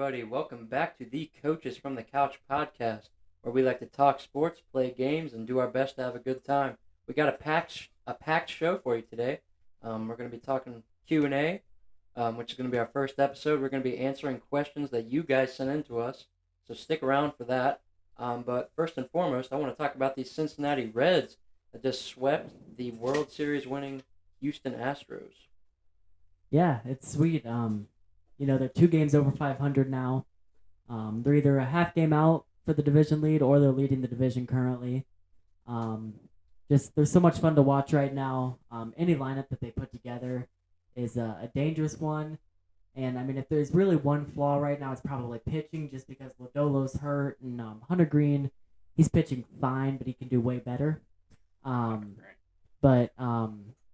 everybody. Welcome back to the Coaches from the Couch podcast, where we like to talk sports, play games, and do our best to have a good time. We got a packed show for you today. We're going to be talking Q&A, which is going to be our first episode. We're going to be answering questions that you guys sent in to us, so stick around for that. But first and foremost, I want to talk about these Cincinnati Reds that just swept the World Series winning Houston Astros. Yeah, it's sweet. They're 2 games over 500 now. They're either a half game out for the division lead or they're leading the division currently. Um, just They're so much fun to watch right now. Any lineup that they put together is a dangerous one. And I mean, if there's really one flaw right now, it's probably pitching, just because Lodolo's hurt and Hunter Green, he's pitching fine, but he can do way better. Um, but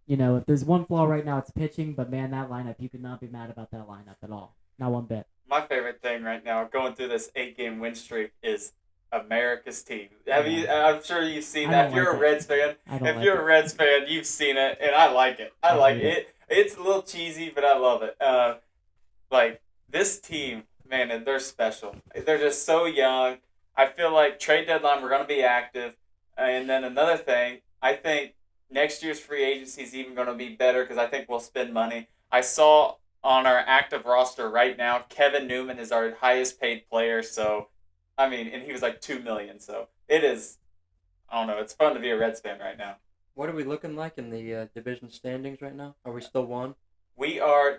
if there's one flaw right now, it's pitching. But man, that lineup, you could not be mad about that lineup at all. Not one bit. My favorite thing right now, going through this 8-game win streak, is America's team. I'm sure you've seen that. If you're a Reds fan, you've seen it, and I like it. I like it. It's a little cheesy, but I love it. Like this team, man, they're special. They're just so young. I feel like trade deadline, we're going to be active. And then another thing, I think next year's free agency is even going to be better because I think we'll spend money. I saw on our active roster right now, Kevin Newman is our highest paid player. So, I mean, and he was like $2 million. So it is, I don't know, it's fun to be a Reds fan right now. What are we looking like in the division standings right now? Are we still one?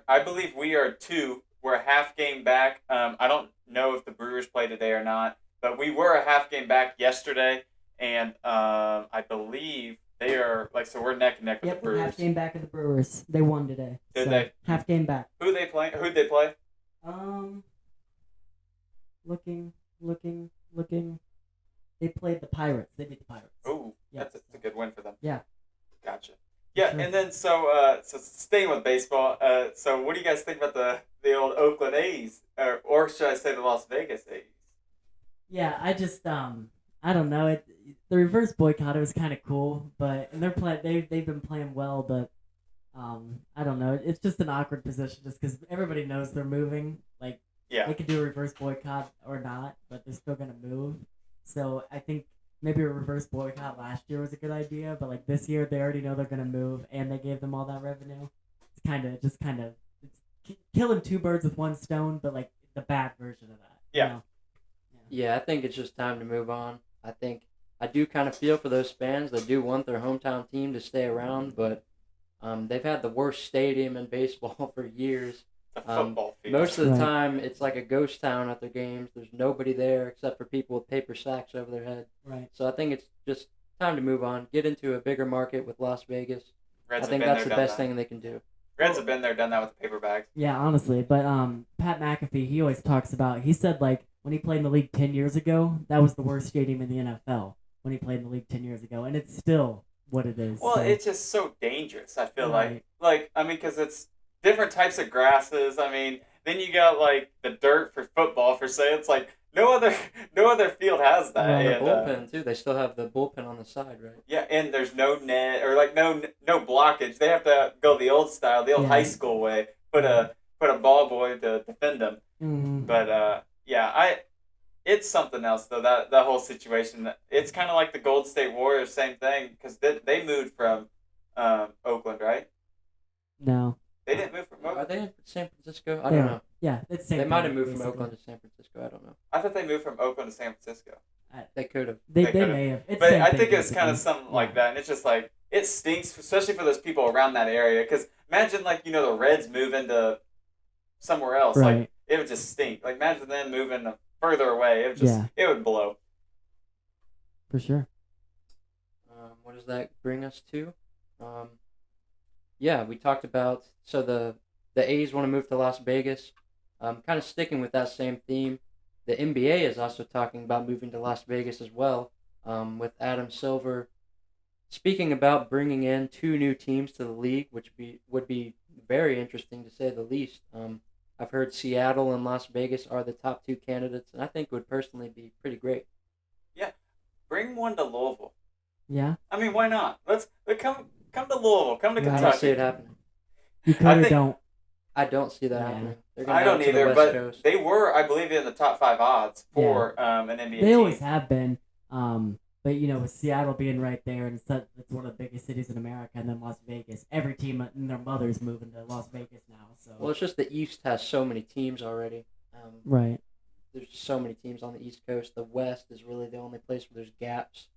I believe we are 2. We're a half game back. I don't know if the Brewers play today or not, but we were a half game back yesterday, and I believe they are so we're neck and neck with the Brewers. Half game back of the Brewers. They won today. Did they? Half game back. Who'd they play? Looking. They played the Pirates. They beat the Pirates. Oh, that's a good win for them. Yeah. Gotcha. Yeah, sure. And then so staying with baseball, so what do you guys think about the old Oakland A's, or should I say the Las Vegas A's? Yeah, I don't know. The reverse boycott, it was kind of cool, but they've been playing well, but I don't know. It's just an awkward position just because everybody knows they're moving. They could do a reverse boycott or not, but they're still gonna move. So I think maybe a reverse boycott last year was a good idea, but this year they already know they're gonna move, and they gave them all that revenue. It's killing 2 birds with 1 stone, but the bad version of that. Yeah. You know? Yeah, I think it's just time to move on. I do kind of feel for those fans that do want their hometown team to stay around, but they've had the worst stadium in baseball for years. A football field. Most of the time, it's like a ghost town at their games. There's nobody there except for people with paper sacks over their head. Right. So I think it's just time to move on. Get into a bigger market with Las Vegas. Reds I think that's the best thing they can do. Reds have been there, done that with the paper bags. Yeah, honestly. But Pat McAfee, he always talks about, he said when he played in the league 10 years ago, that was the worst stadium in the NFL when he played in the league 10 years ago. And it's still what it is. Well, so. It's just so dangerous, I feel Right. because it's different types of grasses. I mean, then you got the dirt for football, for say. It's no other field has that. And and, the bullpen, too. They still have the bullpen on the side, right? Yeah, and there's no net or no blockage. They have to go the old style, the old high school way. Put a ball boy to defend them. Mm-hmm. But it's something else though. That whole situation. It's kind of like the Golden State Warriors, same thing, because they moved from Oakland, right? No. They didn't move from Oakland. Are they in San Francisco? I don't know. Yeah, it's the same They thing, might have moved from basically. Oakland to San Francisco. I don't know. I thought they moved from Oakland to San Francisco. They could have. They could've. may have. It's But same I thing, think it's kind of basically. something like that, and it's just it stinks, especially for those people around that area. Because imagine the Reds move into somewhere else, Right. It would just stink. Imagine them moving further away. It would blow. For sure. What does that bring us to? Yeah, we talked about the A's want to move to Las Vegas. Kind of sticking with that same theme. The NBA is also talking about moving to Las Vegas as well, with Adam Silver speaking about bringing in 2 new teams to the league, which would be very interesting to say the least. I've heard Seattle and Las Vegas are the top 2 candidates, and I think it would personally be pretty great. Yeah, bring one to Louisville. Yeah. I mean, why not? Let's come to Louisville. Come to I don't Kentucky. see it happening. You could I or think- don't. I don't see that Yeah. happening. I don't either, but they were, I believe, in the top 5 odds for an NBA team. They always have been. But with Seattle being right there, and it's one of the biggest cities in America, and then Las Vegas, every team and their mother's moving to Las Vegas now. So well, it's just the East has so many teams already. Right. There's so many teams on the East Coast. The West is really the only place where there's gaps.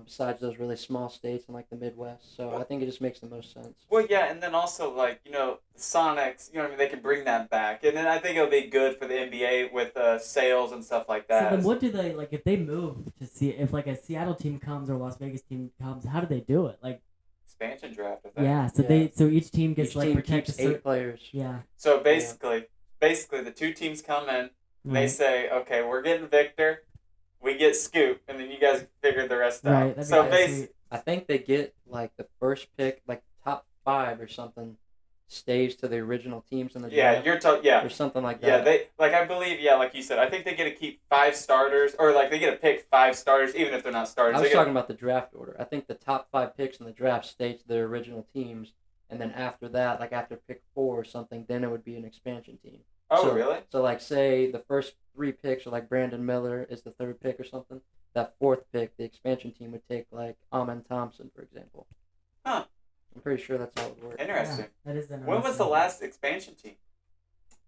Besides those really small states in like the Midwest, so I think it just makes the most sense. Well, yeah, and then also the Sonics, they can bring that back, and then I think it'll be good for the NBA with sales and stuff like that. So then, what do they like if they move to see if like a Seattle team comes or Las Vegas team comes? How do they do it? Like expansion draft, I think. Yeah, so each team gets protected 8 players. Yeah. So basically, the 2 teams come in. And they say, okay, we're getting Victor. We get Scoop, and then you guys figure the rest out. Right. So I think they get like the first pick, like top 5 or something, stays to the original teams in the draft. Yeah, or something like that. Yeah, I believe, like you said, I think they get to keep 5 starters, or like they get to pick 5 starters, even if they're not starters. I was talking about the draft order. I think the top 5 picks in the draft stay to their original teams, and then after that, like after pick 4 or something, then it would be an expansion team. Oh, really? So, like, say the first 3 picks are like Brandon Miller is the 3rd pick or something. That 4th pick, the expansion team would take like Amen Thompson, for example. Huh. I'm pretty sure that's how it works. Interesting. Yeah, that is interesting. When was the last expansion team?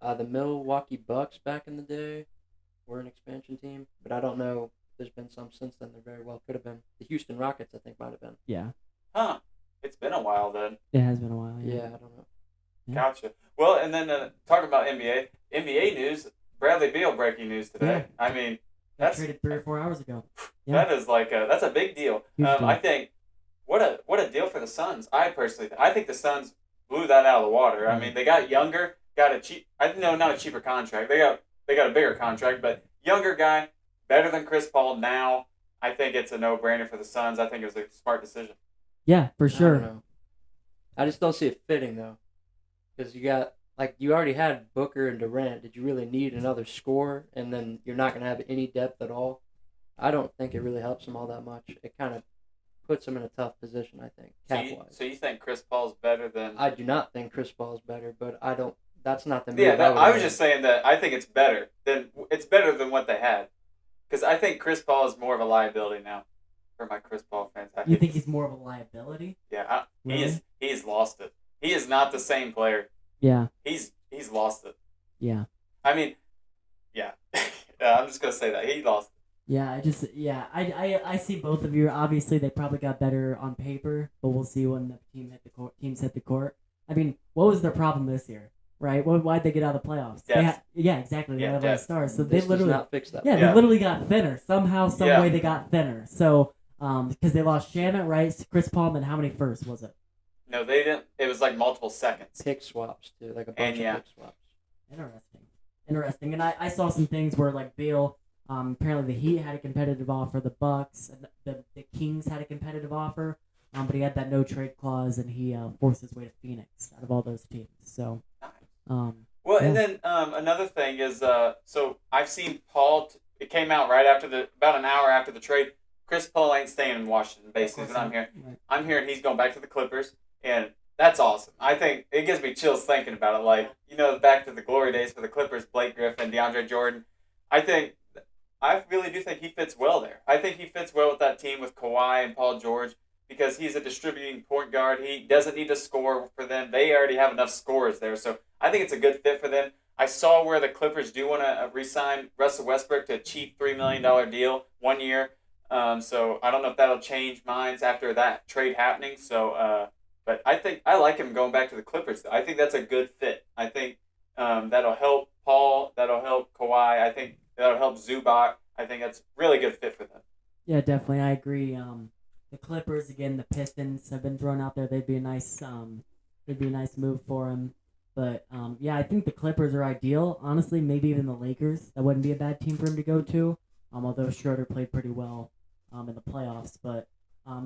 The Milwaukee Bucks back in the day were an expansion team, but I don't know if there's been some since then. There very well could have been. The Houston Rockets, I think, might have been. Yeah. Huh. It's been a while then. It has been a while. Yeah, I don't know. Yeah. Gotcha. Well, and then talking about NBA news, Bradley Beal breaking news today. Yeah. I mean, that's traded 3 or 4 hours ago. Yeah. That is that's a big deal. I think what a deal for the Suns. I think the Suns blew that out of the water. I mean, they got younger, got a cheap. Not a cheaper contract. They got a bigger contract, but younger guy, better than Chris Paul now. I think it's a no-brainer for the Suns. I think it was a smart decision. Yeah, for sure. I don't know. I just don't see it fitting though. Because you already had Booker and Durant. Did you really need another scorer? And then you're not going to have any depth at all? I don't think it really helps them all that much. It kind of puts them in a tough position, I think, cap-wise. So you think Chris Paul's better than... I do not think Chris Paul is better, but I don't... That's not the move. Yeah, I was just saying that I think it's better than what they had. Because I think Chris Paul is more of a liability now for my Chris Paul fans. You think he's more of a liability? Yeah, he's lost it. He is not the same player. Yeah. He's lost it. Yeah. I mean, yeah. I'm just gonna say that he lost it. Yeah, I see both of you. Obviously, they probably got better on paper, but we'll see when the teams hit the court. I mean, what was their problem this year? Right? Why'd they get out of the playoffs? Exactly. They had a lot of stars, so they literally not fix that. Yeah, they literally got thinner somehow, some way. They got thinner. So, because they lost Shannon, right? Chris Paul, and then how many firsts was it? No, they didn't. It was like multiple seconds. Pick swaps, too. Like a bunch of pick swaps. Interesting. And I saw some things where, like, Beal, apparently the Heat had a competitive offer, the Bucks, the Kings had a competitive offer, but he had that no-trade clause, and he forced his way to Phoenix out of all those teams. So, and then another thing is, so I've seen Paul, it came out right after about an hour after the trade, Chris Paul ain't staying in Washington, basically, is what I'm hearing. Right. I'm hearing he's going back to the Clippers. And that's awesome. I think it gives me chills thinking about it. Like, back to the glory days for the Clippers, Blake Griffin, DeAndre Jordan. I really do think he fits well there. I think he fits well with that team with Kawhi and Paul George because he's a distributing point guard. He doesn't need to score for them. They already have enough scorers there. So I think it's a good fit for them. I saw where the Clippers do want to re-sign Russell Westbrook to a cheap $3 million deal 1 year. So I don't know if that'll change minds after that trade happening. So, but I think I like him going back to the Clippers. I think that's a good fit. I think that'll help Paul. That'll help Kawhi. I think that'll help Zubac. I think that's a really good fit for them. Yeah, definitely. I agree. The Clippers, again, the Pistons have been thrown out there. They'd be a nice move for him. But, I think the Clippers are ideal. Honestly, maybe even the Lakers. That wouldn't be a bad team for him to go to. Although Schroeder played pretty well in the playoffs. But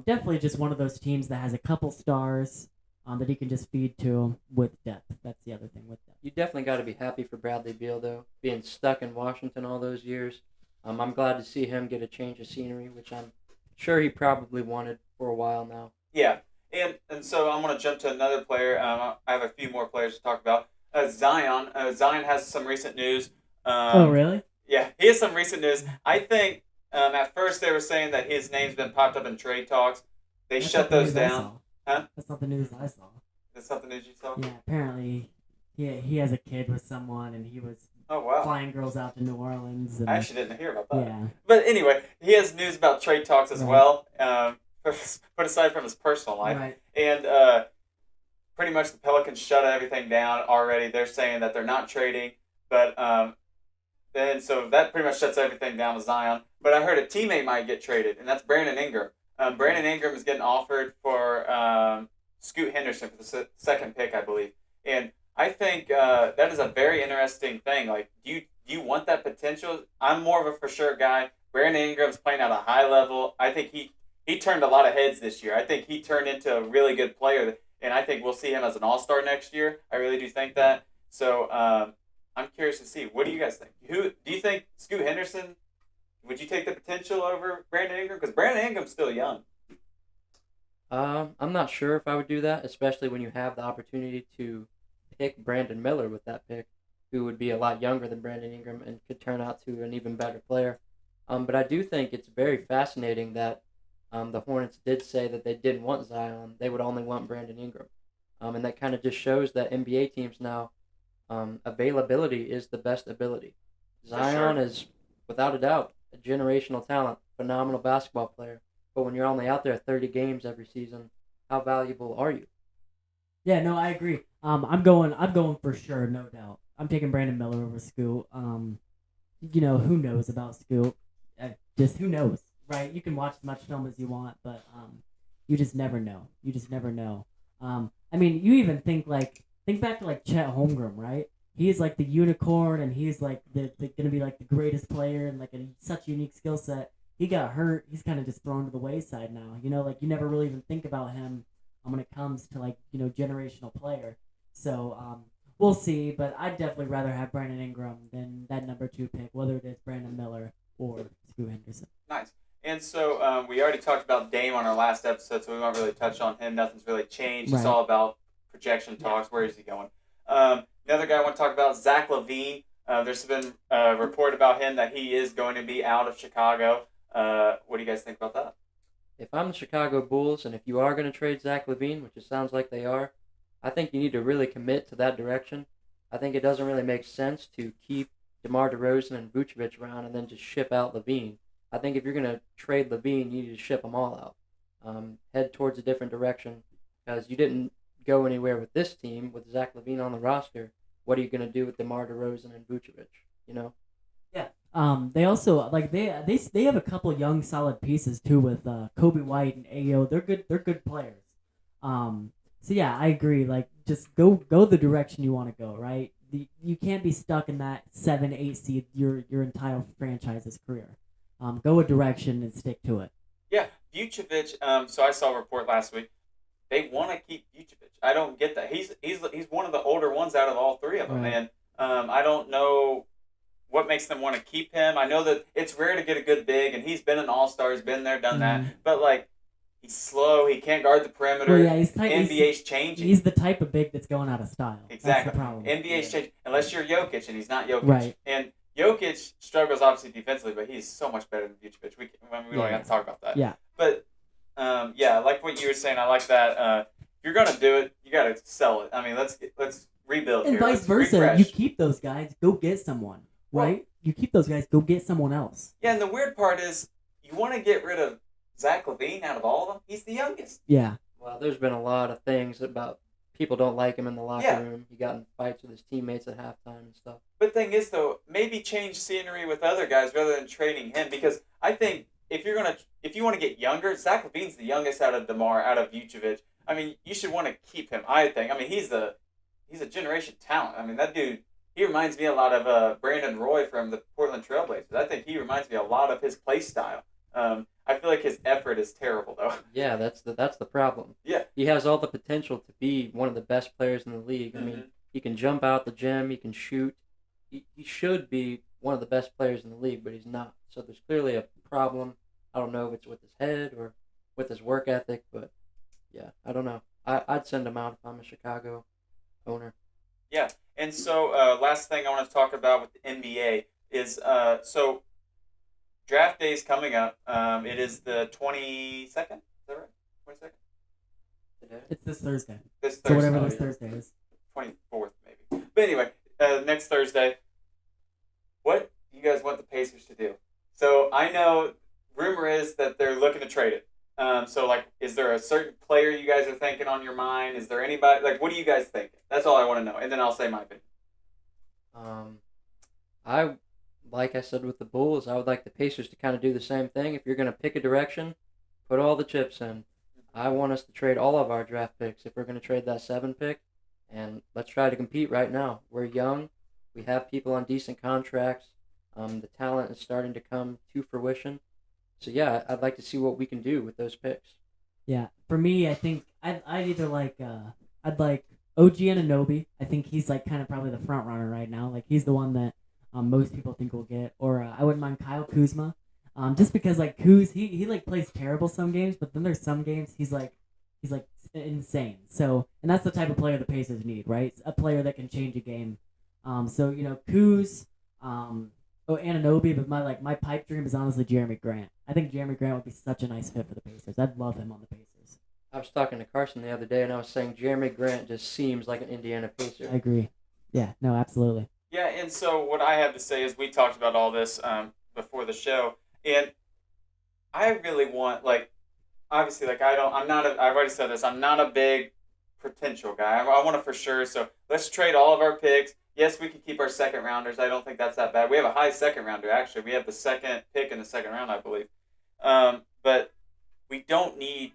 definitely just one of those teams that has a couple stars that he can just feed to with depth. That's the other thing with depth. You definitely got to be happy for Bradley Beal, though, being stuck in Washington all those years. I'm glad to see him get a change of scenery, which I'm sure he probably wanted for a while now. Yeah, and so I'm going to jump to another player. I have a few more players to talk about. Zion. Zion has some recent news. Oh, really? Yeah, he has some recent news. I think at first they were saying that his name's been popped up in trade talks. They shut those down. Huh? That's not the news I saw. That's not the news you saw? Yeah, apparently he has a kid with someone, and he was flying girls out to New Orleans. And, I actually didn't hear about that. Yeah. But anyway, he has news about trade talks as well, put aside from his personal life. Right. And pretty much the Pelicans shut everything down already. They're saying that they're not trading, but then so that pretty much shuts everything down with Zion. But I heard a teammate might get traded, and that's Brandon Ingram. Brandon Ingram is getting offered for Scoot Henderson for the second pick, I believe. And I think that is a very interesting thing. Like, do you want that potential? I'm more of a for sure guy. Brandon Ingram's playing at a high level. I think he turned a lot of heads this year. I think he turned into a really good player, and I think we'll see him as an all-star next year. I really do think that. So I'm curious to see. What do you guys think? Who do you think Scoot Henderson? Would you take the potential over Brandon Ingram? Because Brandon Ingram's still young. I'm not sure if I would do that, especially when you have the opportunity to pick Brandon Miller with that pick, who would be a lot younger than Brandon Ingram and could turn out to an even better player. But I do think it's very fascinating that the Hornets did say that they didn't want Zion. They would only want Brandon Ingram. And that kind of just shows that NBA teams now, availability is the best ability. Zion is, without a doubt, a generational talent, phenomenal basketball player. But when you're only out there 30 games every season, how valuable are you? Yeah, no, I agree. I'm going for sure, no doubt. I'm taking Brandon Miller over Scoot. Who knows about Scoot? Just who knows, right? You can watch as much film as you want, but you just never know. You just never know. I mean, you even think back to like Chet Holmgren, right? He's like the unicorn, and he's like the gonna be like the greatest player, and like such a unique skill set. He got hurt. He's kind of just thrown to the wayside now. Like you never really even think about him when it comes to generational player. So we'll see, but I'd definitely rather have Brandon Ingram than that number 2 pick, whether it is Brandon Miller or Scoot Henderson. Nice. And so we already talked about Dame on our last episode, so we won't really touch on him. Nothing's really changed. Right. It's all about projection talks. Where is he going? Another guy I want to talk about, Zach LaVine. There's been a report about him that he is going to be out of Chicago. What do you guys think about that? If I'm the Chicago Bulls, and if you are going to trade Zach LaVine, which it sounds like they are, I think you need to really commit to that direction. I think it doesn't really make sense to keep DeMar DeRozan and Vucevic around and then just ship out LaVine. I think if you're going to trade LaVine, you need to ship them all out. Head towards a different direction, because you didn't go anywhere with this team with Zach LaVine on the roster. What are you going to do with DeMar DeRozan and Vucevic? Yeah. They also they have a couple young solid pieces too with Kobe White and Ayo. They're good players. So yeah, I agree. Like, just go the direction you want to go. Right. You can't be stuck in that 7-8 seed your entire franchise's career. Go a direction and stick to it. Yeah, Vucevic. So I saw a report last week. They want to keep Vucevic. I don't get that. He's one of the older ones out of all three of them, right. And I don't know what makes them want to keep him. I know that it's rare to get a good big, and he's been an all-star. He's been there, done that. But, he's slow. He can't guard the perimeter. Well, yeah, NBA's changing. He's the type of big that's going out of style. Exactly. That's the problem. NBA's changing. Unless you're Jokic, and he's not Jokic. Right. And Jokic struggles, obviously, defensively, but he's so much better than Vucevic. We don't have to talk about that. Yeah. But, like what you were saying, I like that. If you're going to do it, you got to sell it. I mean, let's rebuild and here. And vice versa. Refresh. You keep those guys, go get someone. Right? Well, you keep those guys, go get someone else. Yeah, and the weird part is you want to get rid of Zach LaVine out of all of them. He's the youngest. Yeah. Well, there's been a lot of things about people don't like him in the locker room. He got in fights with his teammates at halftime and stuff. But the thing is, though, maybe change scenery with other guys rather than trading him, because I think if you want to get younger, Zach LaVine's the youngest out of DeMar, out of Vucevic. I mean, you should want to keep him, I think. I mean, he's a generation talent. I mean, that dude, he reminds me a lot of Brandon Roy from the Portland Trailblazers. I think he reminds me a lot of his play style. I feel like his effort is terrible, though. Yeah, that's the problem. Yeah. He has all the potential to be one of the best players in the league. Mm-hmm. I mean, he can jump out the gym, he can shoot. He should be one of the best players in the league, but he's not. So there's clearly a problem. I don't know if it's with his head or with his work ethic, but yeah, I don't know. I'd send him out if I'm a Chicago owner. Yeah, And so, last thing I want to talk about with the NBA is so draft day is coming up. It is the 22nd. Is that right? 22nd? Today? It's this Thursday. This So Thursday. whatever this Thursday is. 24th, maybe. But anyway, next Thursday. What do you guys want the Pacers to do? So I know rumor is that they're looking to trade it. So like, is there a certain player you guys are thinking on your mind? Is there anybody like? What do you guys think? That's all I want to know, and then I'll say my opinion. I like I said with the Bulls, I would like the Pacers to kind of do the same thing. If you're going to pick a direction, put all the chips in. I want us to trade all of our draft picks if we're going to trade that 7 pick, and let's try to compete right now. We're young. We have people on decent contracts. The talent is starting to come to fruition. So, yeah, I'd like to see what we can do with those picks. Yeah, for me, I think I'd either like I'd like OG Anunoby. I think he's like kind of probably the front runner right now. Like he's the one that most people think we'll get. Or I wouldn't mind Kyle Kuzma, just because like Kuz he like plays terrible some games, but then there's some games he's like insane. So and that's the type of player the Pacers need, right? A player that can change a game. So Kuz, Anunoby, but my pipe dream is honestly Jeremy Grant. I think Jeremy Grant would be such a nice fit for the Pacers. I'd love him on the Pacers. I was talking to Carson the other day, and I was saying Jeremy Grant just seems like an Indiana Pacer. I agree. Yeah, no, absolutely. Yeah, and so what I have to say is we talked about all this before the show, and I really want obviously I've already said this. I'm not a big potential guy. I want it for sure. So let's trade all of our picks. Yes, we can keep our second rounders. I don't think that's that bad. We have a high second rounder, actually. We have the second pick in the second round, I believe. But we don't need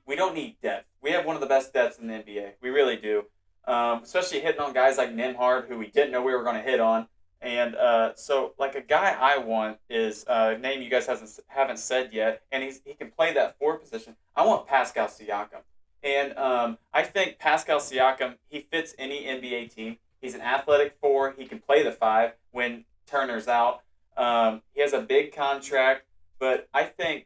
depth. We have one of the best depths in the NBA. We really do. Especially hitting on guys like Nembhard, who we didn't know we were going to hit on. And so, like, a guy I want is a name you guys haven't said yet, and he can play that 4 position. I want Pascal Siakam. And I think Pascal Siakam, he fits any NBA team. He's an athletic 4. He can play the 5 when Turner's out. He has a big contract, but I think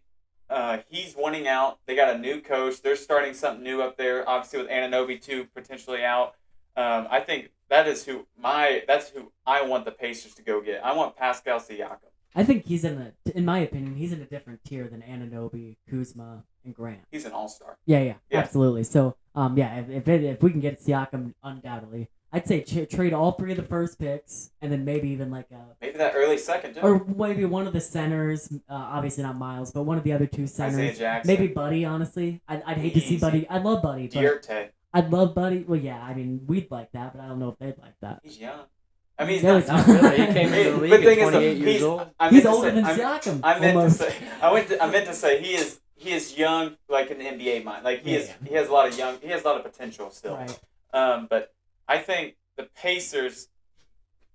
he's wanting out. They got a new coach. They're starting something new up there, obviously with Anunoby too potentially out. I think that's who I want the Pacers to go get. I want Pascal Siakam. I think he's in my opinion, he's in a different tier than Anunoby, Kuzma, and Grant. He's an all-star. Yeah, absolutely. So, if we can get Siakam, undoubtedly. I'd say trade all 3 of the first picks, and then maybe even maybe that early second too. Or maybe one of the centers, obviously not Miles, but one of the other 2 centers. Isaiah Jackson. Maybe Buddy, honestly. I'd hate to see Buddy. I love Buddy. Dierte. I'd love Buddy. Well, yeah, I mean, we'd like that, but I don't know if they'd like that. He's young. I mean, he's not really. He came into the league at 28 years old. He's older than Siakam. I meant to say he is young, like in the NBA mind. Like he has a lot of potential still. Right. But I think the Pacers,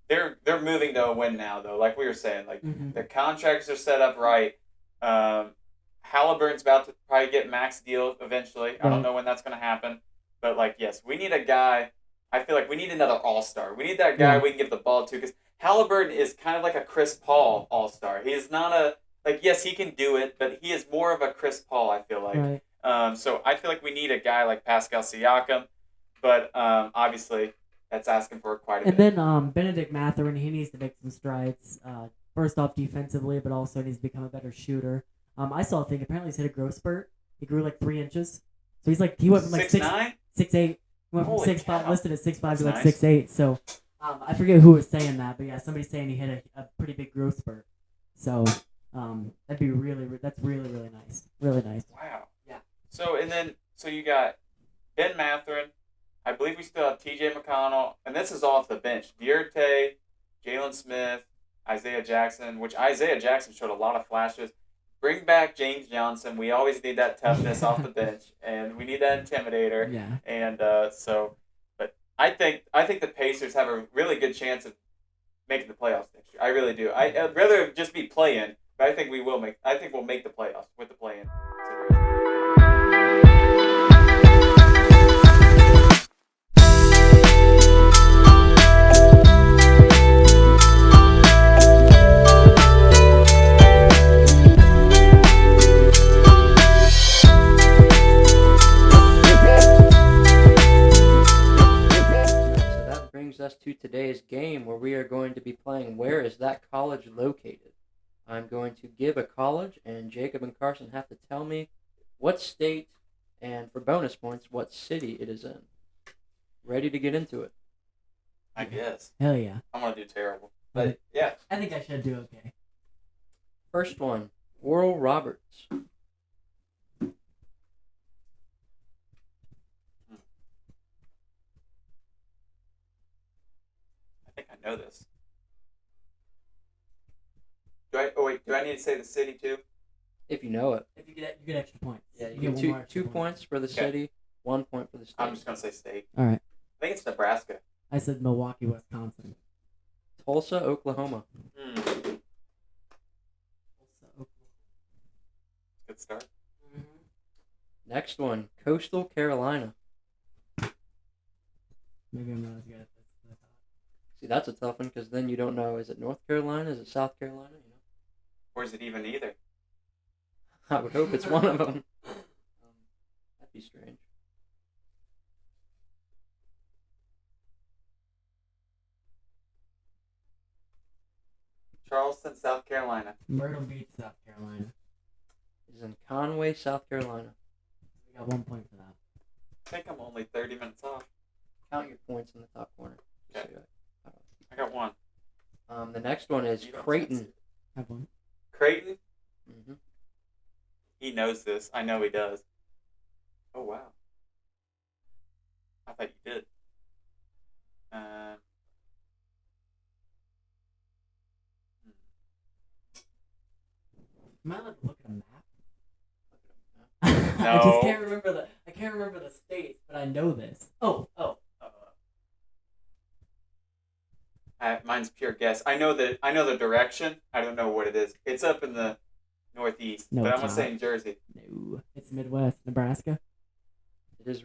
they're moving to a win now though. Like we were saying, their contracts are set up right. Halliburton's about to probably get max deal eventually. I don't know when that's going to happen, but yes, we need a guy. I feel like we need another all-star. We need that guy we can give the ball to, because Halliburton is kind of like a Chris Paul all-star. He is not yes, he can do it, but he is more of a Chris Paul, I feel like. Right. So I feel like we need a guy like Pascal Siakam, but obviously that's asking for quite a bit. And then Benedict Mathurin, he needs to make some strides. First off defensively, but also needs to become a better shooter. I saw a thing. Apparently he's hit a growth spurt. He grew 3 inches. So he went from 6'9"? 6'8". He went from Holy 6'5", cow. listed at 6'5" to That's 6'8". So I forget who was saying that, but yeah, somebody's saying he hit a pretty big growth spurt. So that's really nice. Really nice. Wow. Yeah. So you got Ben Mathurin. I believe we still have T.J. McConnell, and this is off the bench. Dierte, Jalen Smith, Isaiah Jackson, which Isaiah Jackson showed a lot of flashes. Bring back James Johnson. We always need that toughness off the bench, and we need that intimidator. Yeah. And but I think the Pacers have a really good chance of making the playoffs next year. I really do. I'd rather just be play-in, but I think we'll make the playoffs with the play-in consideration. Us to today's game. we are going to be playing Where is that college located? I'm going to give a college, and Jacob and Carson have to tell me what state, and for bonus points, what city it is in. Ready to get into it? I guess. Hell yeah. I'm going to do terrible. But, yeah. I think I should do okay. First one, Oral Roberts. I think I know this. Do I need to say the city too? If you know it. If you get extra points. Yeah, you get two points for the city, 1 point for the state. I'm just going to say state. All right. I think it's Nebraska. I said Milwaukee, Wisconsin. Tulsa, Oklahoma. Tulsa, Oklahoma. Good start. Mm-hmm. Next one, Coastal Carolina. Maybe I'm not as good at this as I thought. See, that's a tough one because then you don't know, is it North Carolina? Is it South Carolina? You know? Or is it even either? I would hope it's one of them. That'd be strange. Charleston, South Carolina. Myrtle Beach, South Carolina. Is in Conway, South Carolina. We got 1 point for that. I think I'm only 30 minutes off. Count your points in the top corner. Okay. I got one. The next one is Creighton. Have one. Creighton? Mm-hmm. He knows this. I know he does. Oh, wow. I thought you did. Am I allowed to look at a map? No. I just can't remember the states, but I know this. Mine's pure guess. I know the direction. I don't know what it is. It's up in the northeast, No, but I'm it's gonna not. say in Jersey. No. It's Midwest, Nebraska. It is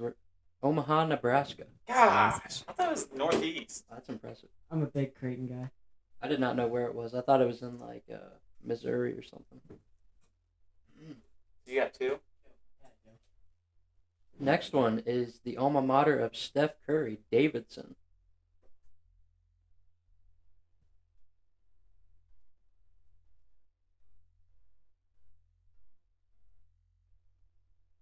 Omaha, Nebraska. Gosh, I thought it was northeast. That's impressive. I'm a big Creighton guy. I did not know where it was. I thought it was in like Missouri or something. You got two? Next one is the alma mater of Steph Curry, Davidson.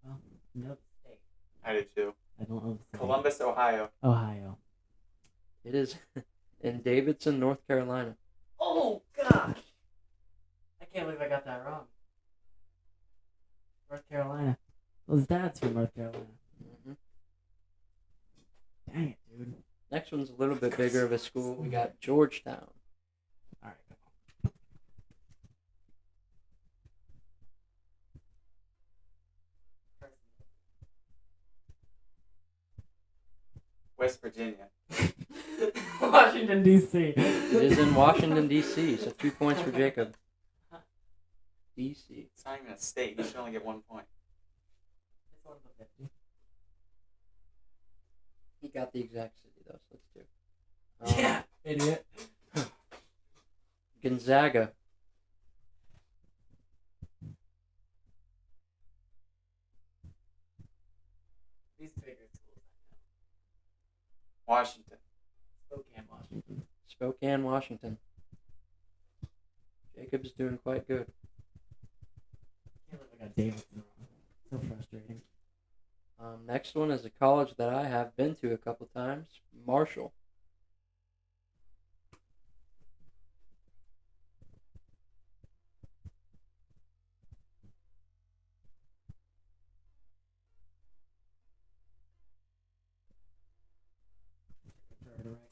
Well, no state. I did too. I don't know the state. Columbus, Ohio. Ohio. It is in Davidson, North Carolina. Oh gosh! I can't believe I got that wrong. North Carolina. Well, his dad's from North Carolina. Mm-hmm. Dang it, dude. Next one's a little bit bigger of a school. We got Georgetown. All right, come on. West Virginia. Washington, D.C. It is in Washington, D.C., so 2 points for Jacob. D.C. It's not even a state. You should only get 1 point. It's one of the 50. He got the exact city, though, so let's do. Yeah, idiot. Gonzaga. These bigger schools. Washington. Spokane, Washington. Spokane, Washington. Jacob's doing quite good. I can't believe I got Davidson wrong. So frustrating. Next one is a college that I have been to a couple times, Marshall.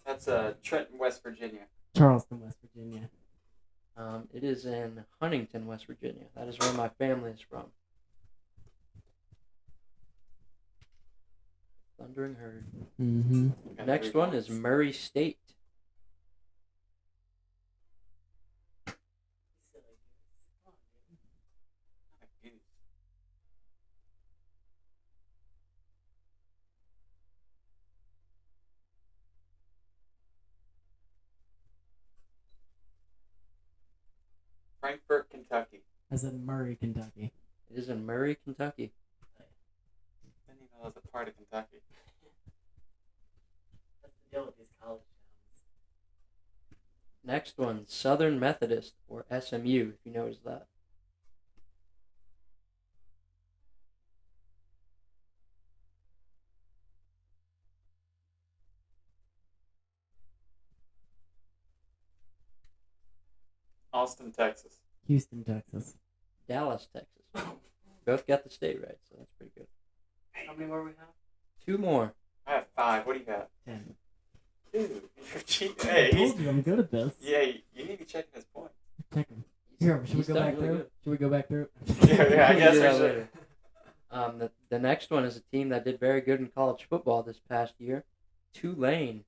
That's Trenton, West Virginia. Charleston, West Virginia. It is in Huntington, West Virginia. That is where my family is from. Thundering Herd. Mm-hmm. Got Next 3 one is points. Murray State. Frankfort, Kentucky. I said Murray, Kentucky. It is in Murray, Kentucky. I didn't even know that was a part of Kentucky. That's the deal with these college Next one, Southern Methodist, or SMU, if you notice that. Austin, Texas. Houston, Texas. Dallas, Texas. Both got the state right, so that's pretty good. How many more we have? 2 more. I have 5. What do you got? 10. Dude, you're cheating. I Hey, told you I'm good at this. yeah, you need to be checking his points. Check them. Here, should we He's go done back really through? good. Should we go back through? Yeah, I guess Do we that should. later. The next one is a team that did very good in college football this past year. Tulane.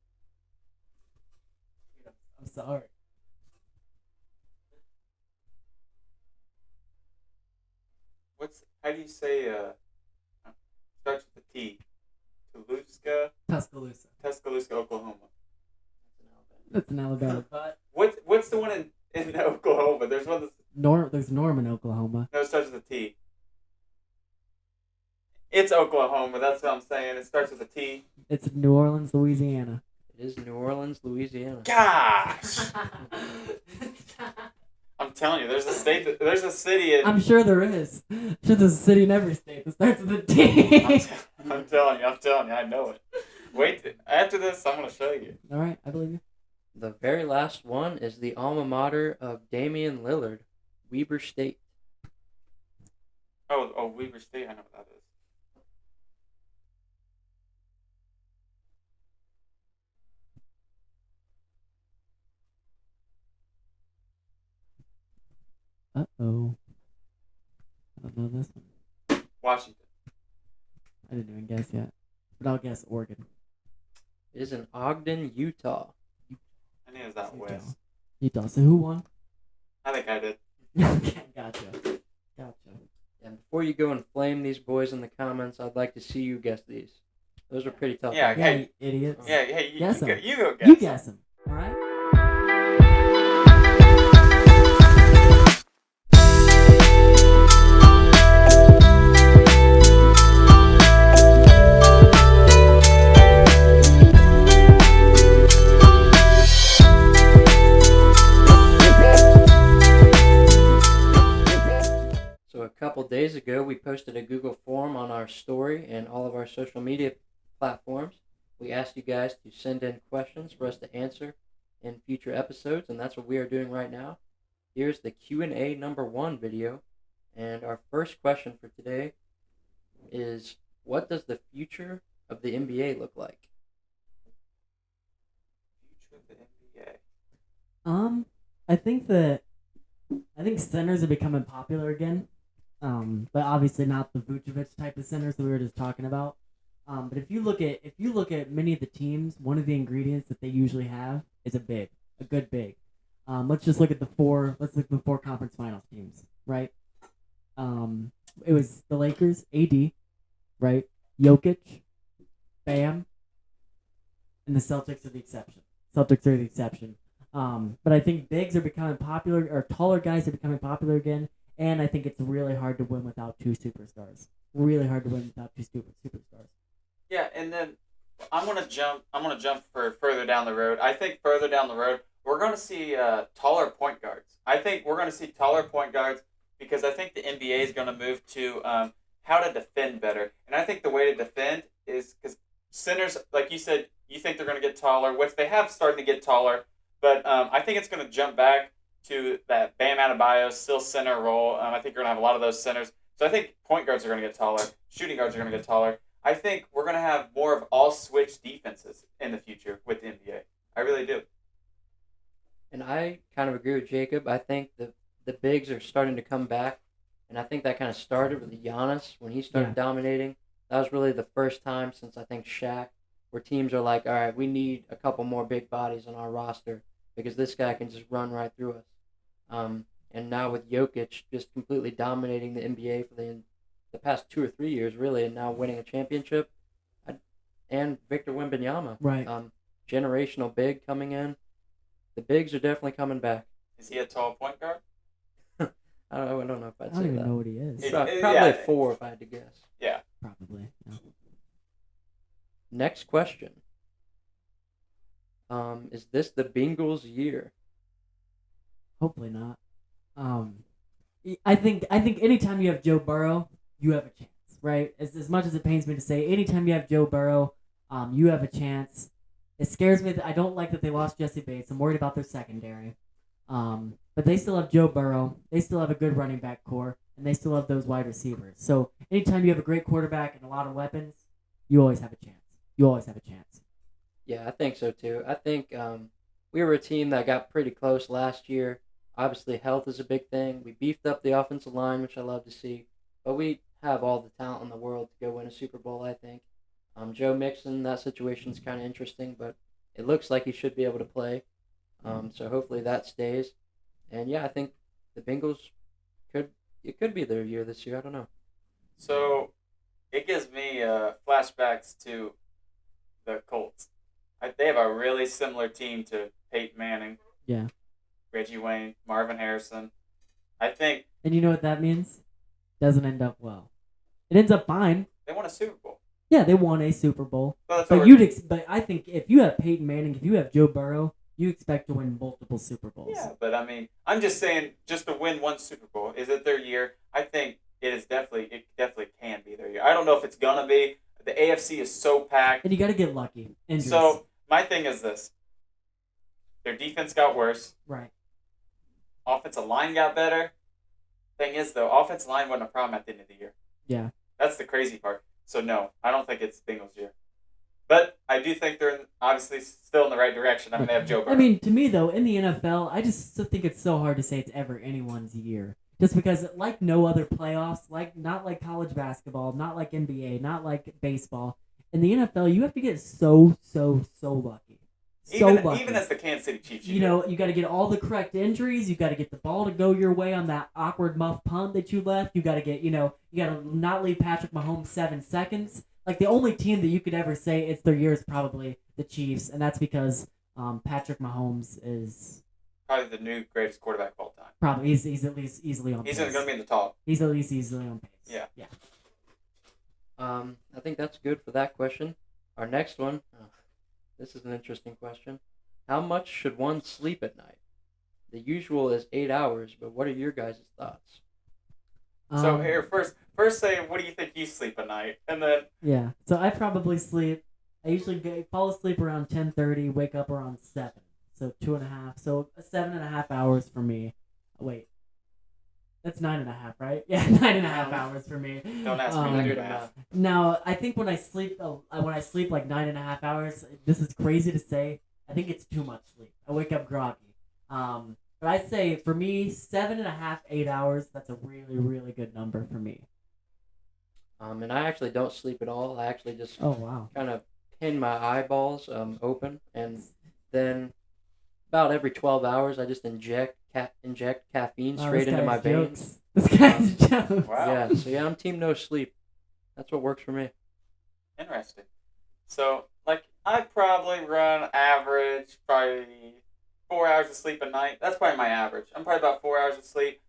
I'm sorry. How do you say, starts with a T? Tuscaloosa, Oklahoma. That's in Alabama. What's the one in Oklahoma? There's one that's... There's Norman, Oklahoma. No, it starts with a T. It's Oklahoma, that's what I'm saying. It starts with a T. It's New Orleans, Louisiana. It is New Orleans, Louisiana. Gosh! I'm telling you, there's a city in... I'm sure there is. I'm sure there's a city in every state that starts with a T. I'm telling you, I know it. Wait, after this, I'm going to show you. All right, I believe you. The very last one is the alma mater of Damian Lillard, Weber State. Oh, Weber State, I know what that is. Uh-oh. I don't know this one. Washington. I didn't even guess yet. But I'll guess Oregon. It is in Ogden, Utah. I knew it was out west. Utah. So who won? I think I did. Okay, gotcha. And before you go and flame these boys in the comments, I'd like to see you guess these. Those are pretty tough. Yeah, ones. Yeah, hey. you idiots. Yeah, hey, you Guess go 'em. guess. You guess them. All right? So a couple days ago, we posted a Google form on our story and all of our social media platforms. We asked you guys to send in questions for us to answer in future episodes, and that's what we are doing right now. Here's the Q&A number 1 video, and our first question for today is, what does the future of the NBA look like? Future of the NBA. I think centers are becoming popular again. But obviously not the Vucevic type of centers that we were just talking about. But if you look at many of the teams, one of the ingredients that they usually have is a good big. Let's look at the four conference finals teams, right? It was the Lakers, AD, right? Jokic, Bam, and the Celtics are the exception. But I think bigs are becoming popular, or taller guys are becoming popular again. And I think it's really hard to win without 2 superstars. Really hard to win without 2 superstars. Yeah, and then I'm gonna jump for further down the road. I think further down the road we're gonna see taller point guards. I think we're gonna see taller point guards because I think the NBA is gonna move to how to defend better. And I think the way to defend is because centers, like you said, you think they're gonna get taller, which they have started to get taller. But I think it's gonna jump back to that Bam Adebayo still center role. I think you're going to have a lot of those centers. So I think point guards are going to get taller. Shooting guards are going to get taller. I think we're going to have more of all-switch defenses in the future with the NBA. I really do. And I kind of agree with Jacob. I think the bigs are starting to come back. And I think that kind of started with Giannis when he started dominating. That was really the first time since, I think, Shaq, where teams are like, all right, we need a couple more big bodies on our roster because this guy can just run right through us. And now with Jokic just completely dominating the NBA for the past 2 or 3 years, really, and now winning a championship, and Victor Wembanyama, right? Generational big coming in. The bigs are definitely coming back. Is he a tall point guard? I don't know if I'd say that. I don't even know what he is. Probably a 4 if I had to guess. Yeah. Probably. Yeah. Next question. Is this the Bengals' year? Hopefully not. I think anytime you have Joe Burrow, you have a chance, right? As much as it pains me to say, anytime you have Joe Burrow, you have a chance. It scares me that I don't like that they lost Jesse Bates. I'm worried about their secondary. But they still have Joe Burrow. They still have a good running back core, and they still have those wide receivers. So anytime you have a great quarterback and a lot of weapons, you always have a chance. You always have a chance. Yeah, I think so too. I think we were a team that got pretty close last year. Obviously, health is a big thing. We beefed up the offensive line, which I love to see. But we have all the talent in the world to go win a Super Bowl, I think. Joe Mixon, that situation's kind of interesting, but it looks like he should be able to play. So hopefully that stays. And yeah, I think the Bengals could be their year this year. I don't know. So it gives me flashbacks to the Colts. They have a really similar team to Peyton Manning. Yeah. Reggie Wayne, Marvin Harrison. I think. And you know what that means? Doesn't end up well. It ends up fine. They won a Super Bowl. Yeah, they won a Super Bowl. But I think if you have Peyton Manning, if you have Joe Burrow, you expect to win multiple Super Bowls. Yeah, but I mean, I'm just saying, just to win one Super Bowl, is it their year? I think it definitely can be their year. I don't know if it's gonna be. The AFC is so packed, and you got to get lucky. Injuries. So my thing is this: their defense got worse. Right. Offensive line got better. Thing is, though, offensive line wasn't a problem at the end of the year. Yeah. That's the crazy part. So no, I don't think it's Bengals' year. But I do think they're obviously still in the right direction. I mean, they have Joe Burrow. I mean, to me, though, in the NFL, I just think it's so hard to say it's ever anyone's year. Just because, like no other playoffs, not like college basketball, not like NBA, not like baseball, in the NFL, you have to get so lucky. Even as the Kansas City Chiefs. You got to get all the correct injuries. You got to get the ball to go your way on that awkward muff punt that you left. You got to get, you got to not leave Patrick Mahomes 7 seconds. Like, the only team that you could ever say it's their year is probably the Chiefs, and that's because Patrick Mahomes is probably the new greatest quarterback of all time. Probably. He's at least easily on pace. He's going to be in the top. He's at least easily on pace. Yeah. Yeah. I think that's good for that question. Our next one, this is an interesting question. How much should one sleep at night? The usual is 8 hours, but what are your guys' thoughts? So here, first say, what do you think you sleep at night? And then... Yeah, so I probably sleep, I usually fall asleep around 10:30, wake up around 7. So 2.5, so 7.5 hours for me. Wait, that's 9.5, right? Yeah, 9.5 hours for me. Don't ask me to do that. Now, I think when I sleep like 9.5 hours, this is crazy to say, I think it's too much sleep. I wake up groggy. But I'd say for me, 7.5, 8 hours, that's a really, really good number for me. And I actually don't sleep at all. I actually just kind of pin my eyeballs open, and then about every 12 hours, I just inject caffeine straight into my veins. This guy's jokes. Wow. Yeah, so yeah, I'm team no sleep. That's what works for me. Interesting. So, I probably run average, probably 4 hours of sleep a night. That's probably my average. I'm probably about 4 hours of sleep,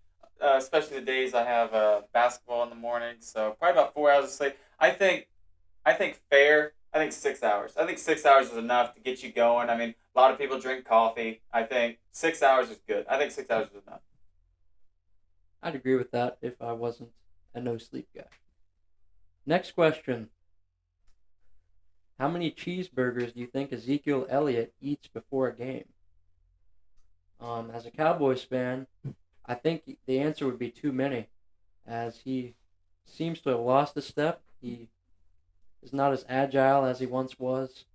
especially the days I have basketball in the morning. So probably about 4 hours of sleep. I think fair. I think 6 hours. I think 6 hours is enough to get you going. I mean, a lot of people drink coffee. I think 6 hours is good. I think 6 hours is enough. I'd agree with that if I wasn't a no sleep guy. Next question. How many cheeseburgers do you think Ezekiel Elliott eats before a game? As a Cowboys fan, I think the answer would be too many, as he seems to have lost a step. He is not as agile as he once was.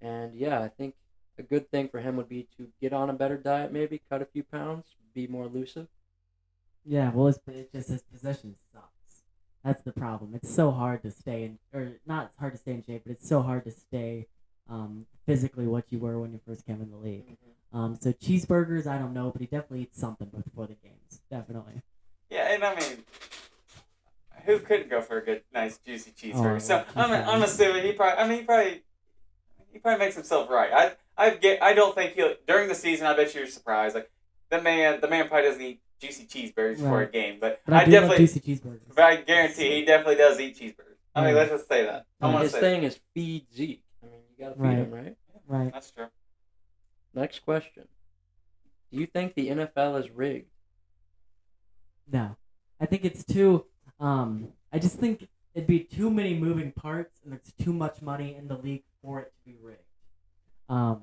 And yeah, I think a good thing for him would be to get on a better diet, maybe cut a few pounds, be more elusive. Yeah, well, his position sucks. That's the problem. It's so hard to stay in, or not hard to stay in shape, but it's so hard to stay physically what you were when you first came in the league. Mm-hmm. So cheeseburgers, I don't know, but he definitely eats something before the games. Definitely. Yeah, and I mean, who couldn't go for a good, nice, juicy cheeseburger? So I'm assuming he probably makes himself right. I don't think he'll during the season. I bet you're surprised. Like the man probably doesn't eat juicy cheeseburgers before a game, but I definitely love juicy cheeseburgers. But I guarantee he definitely does eat cheeseburgers. I mean, let's just say that. His thing is feed Zeke. I mean, you gotta feed him, right? Right. That's true. Next question. Do you think the NFL is rigged? No, I think it's too. I just think it'd be too many moving parts, and there's too much money in the league for it to be rigged.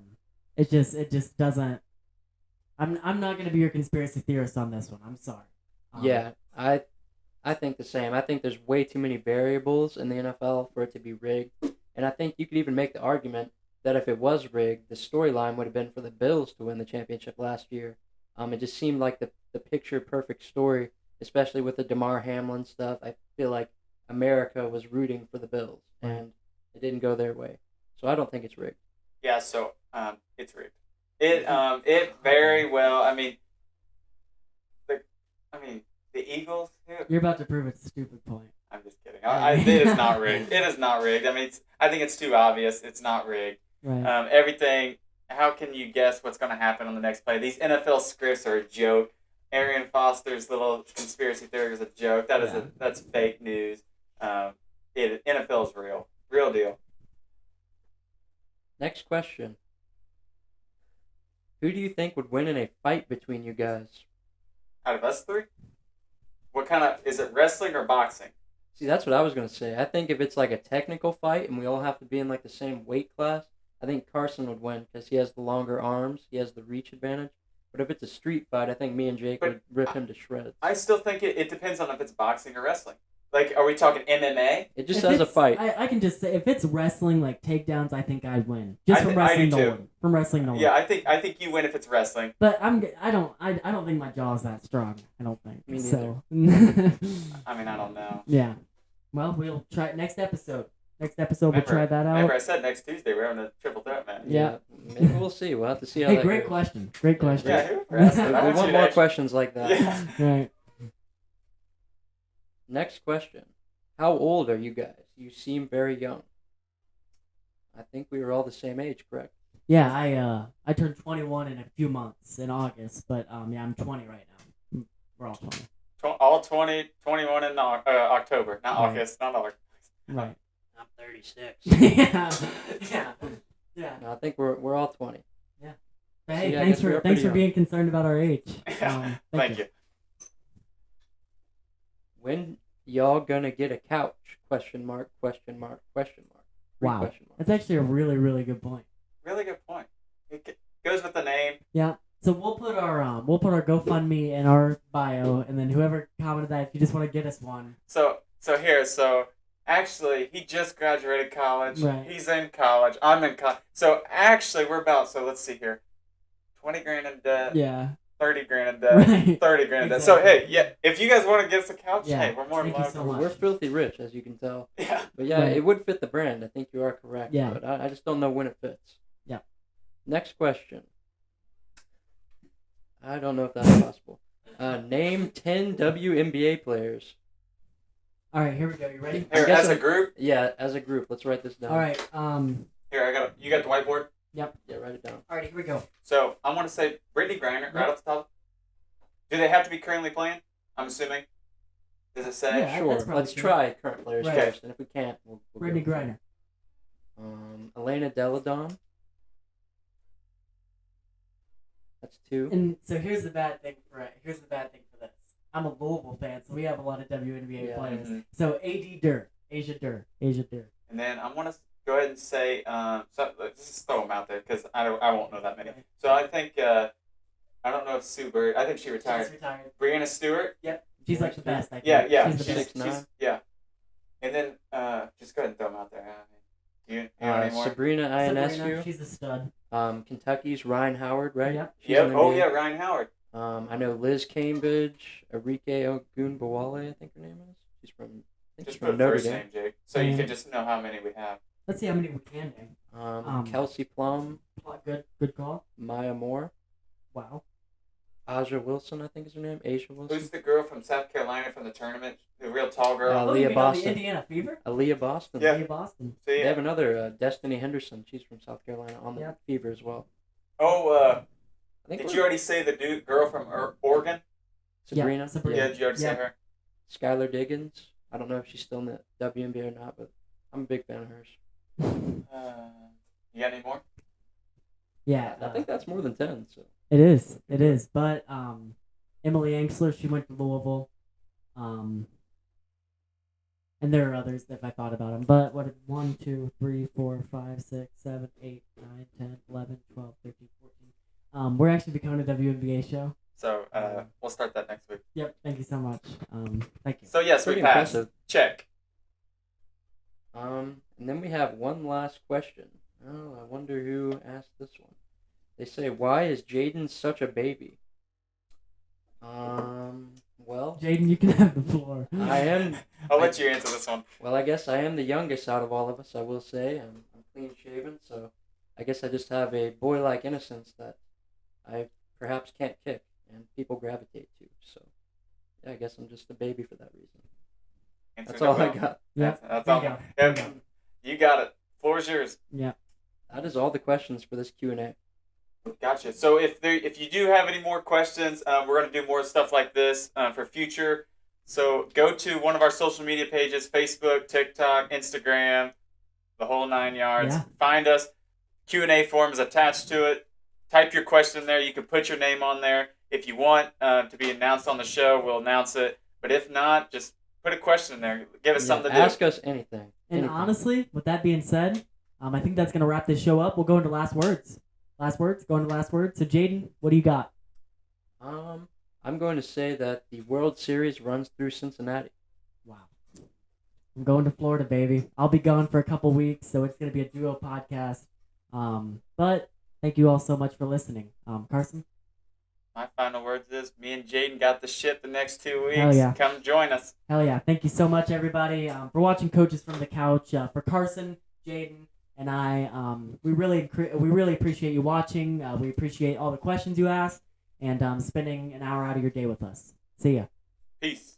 It just doesn't. I'm not gonna be your conspiracy theorist on this one. I'm sorry. Yeah, I think the same. I think there's way too many variables in the NFL for it to be rigged, and I think you could even make the argument that if it was rigged, the storyline would have been for the Bills to win the championship last year. It just seemed like the picture perfect story, especially with the Damar Hamlin stuff. I feel like America was rooting for the Bills, and it didn't go their way. So I don't think it's rigged. Yeah, so it's rigged. It very well. I mean, the Eagles. You're about to prove it's a stupid point. I'm just kidding. It is not rigged. It is not rigged. I mean, I think it's too obvious. It's not rigged. Right. Everything. How can you guess what's going to happen on the next play? These NFL scripts are a joke. Arian Foster's little conspiracy theory is a joke. That's fake news. NFL is real deal. Next question. Who do you think would win in a fight between you guys? Out of us three, what kind of is it? Wrestling or boxing? See, that's what I was gonna say. I think if it's like a technical fight and we all have to be in like the same weight class, I think Carson would win because he has the longer arms, he has the reach advantage. But if it's a street fight, I think me and Jake would rip him to shreds. I still think it depends on if it's boxing or wrestling. Like, are we talking MMA? It just says a fight. I can just say if it's wrestling, like takedowns, I think I'd win. Just from wrestling to win. From wrestling to win. Yeah, I think you win if it's wrestling. But I don't think my jaw's that strong. I don't think. Me so. I mean, I don't know. Yeah. Well, we'll try it next episode. We'll try that out. Remember, I said next Tuesday we're having a triple threat match. Yeah. Maybe we'll see. We'll have to see how Hey, that great goes. question. Great question. Yeah, We want more questions like that. Yeah. Right. Next question. How old are you guys? You seem very young. I think we were all the same age, correct? Yeah, I turned 21 in a few months in August, but yeah, I'm 20 right now. We're all 20. All 20, 21 in October, not Right. August, not August. Right. I'm 36. yeah. No, I think we're all 20. But hey, So, yeah, I thanks guess we are for pretty young. being concerned about our age. Thank you. When y'all gonna get a couch? Question mark, question mark, question mark. Three Wow. question marks. That's actually a really, really good point. Really good point. It goes with the name. Yeah. So we'll put our GoFundMe in our bio, and then whoever commented that, if you just want to get us one. So actually, he just graduated college. Right. He's in college. I'm in college. So actually, let's see here. 20 grand in debt. Yeah. 30 grand in debt. Right. 30 grand in debt. So Exactly. hey, yeah, if you guys want to get us a couch, Yeah. hey, we're more than Thank you welcome. so much. We're filthy rich, as you can tell. Yeah. But yeah, Right. it would fit the brand. I think you are correct. Yeah. But I just don't know when it fits. Yeah. Next question. I don't know if that's possible. Name 10 WNBA players. All right, here we go. You ready? Here, I guess as a group. Yeah, as a group. Let's write this down. All right. Here, you got the whiteboard. Yeah, write it down. All right, here we go. So I want to say Brittany Griner right off the top. Do they have to be currently playing? I'm assuming. Does it say? Yeah. Sure. that's probably Let's true. try current players Right. first, and if we can't, we'll Brittany go. Griner. Elena Deladon. That's 2. And so here's the bad thing for this. I'm a Louisville fan, so we have a lot of WNBA Yeah. players. Mhm. So Asia Durr. And then I want to go ahead and say, just throw them out there because I won't know that many. So I think, I don't know if Sue Bird, I think she She's retired. retired. Brianna Stewart. She's like the best. I think. Yeah. She's the best. 6'9". Yeah. And then, just go ahead and throw them out there. I mean, do you know any more? Sabrina Sabrina, Ionescu. she's a stud. Kentucky's Ryan Howard, right? Yep. She's in the Oh, NBA. yeah, Ryan Howard. I know Liz Cambridge, Arike Ogunbowale, I think her name is. She's from, Just from put Notre first Dame. name, Jake, so you can just know how many we have. Let's see how many we can name. Kelsey Plum, Good call. Maya Moore, Wow. Aja Wilson, I think is her name. Asia Wilson. Who's the girl from South Carolina from the tournament? The real tall girl? Aaliyah Oh, you know Boston. the Indiana Fever? Aaliyah Boston. Yeah. Aaliyah Boston. See They ya. have another Destiny Henderson. She's from South Carolina on the Yep. Fever as well. Oh, I think did we're- you already say the girl from Oregon? Sabrina? Yeah, Sabrina. Yeah, did you already say Yeah. her? Skylar Diggins. I don't know if she's still in the WNBA or not, but I'm a big fan of hers. You got any more? Yeah. I think that's more than 10. So It is. But Emily Angsler, she went to Louisville. And there are others if I thought about them. But what? 1, 2, 3, 4, 5, 6, 7, 8, 9, 10, 11, 12, 13, 14. We're actually becoming a WNBA show. So we'll start that next week. Yep. Thank you so much. Thank you. So yes, we passed. Impressive. Check. And then we have one last question. Oh, I wonder who asked this one. They say, why is Jaden such a baby? Well, Jaden, you can have the floor. I am. I'll let you answer this one. Well, I guess I am the youngest out of all of us. I will say I'm clean shaven, so I guess I just have a boy-like innocence that I perhaps can't kick, and people gravitate to. So, yeah, I guess I'm just a baby for that reason. That's all I got. Yeah, that's all. You got it. Floor's yours. Yeah. That is all the questions for this Q&A. Gotcha. So if you do have any more questions, we're going to do more stuff like this for future. So go to one of our social media pages, Facebook, TikTok, Instagram, the whole 9 yards. Yeah. Find us. Q&A form is attached to it. Type your question there. You can put your name on there. If you want to be announced on the show, we'll announce it. But if not, just put a question in there. Give us something to do. Ask us anything. And honestly, with that being said, I think that's going to wrap this show up. We'll go into last words. Going to last words. So, Jaden, what do you got? I'm going to say that the World Series runs through Cincinnati. Wow. I'm going to Florida, baby. I'll be gone for a couple weeks, so it's going to be a duo podcast. But thank you all so much for listening. Carson? My final words is me and Jaden got the shit the next 2 weeks. Hell yeah. Come join us. Hell yeah. Thank you so much, everybody, for watching Coaches from the Couch. For Carson, Jaden, and I, we really appreciate you watching. We appreciate all the questions you asked and spending an hour out of your day with us. See ya. Peace.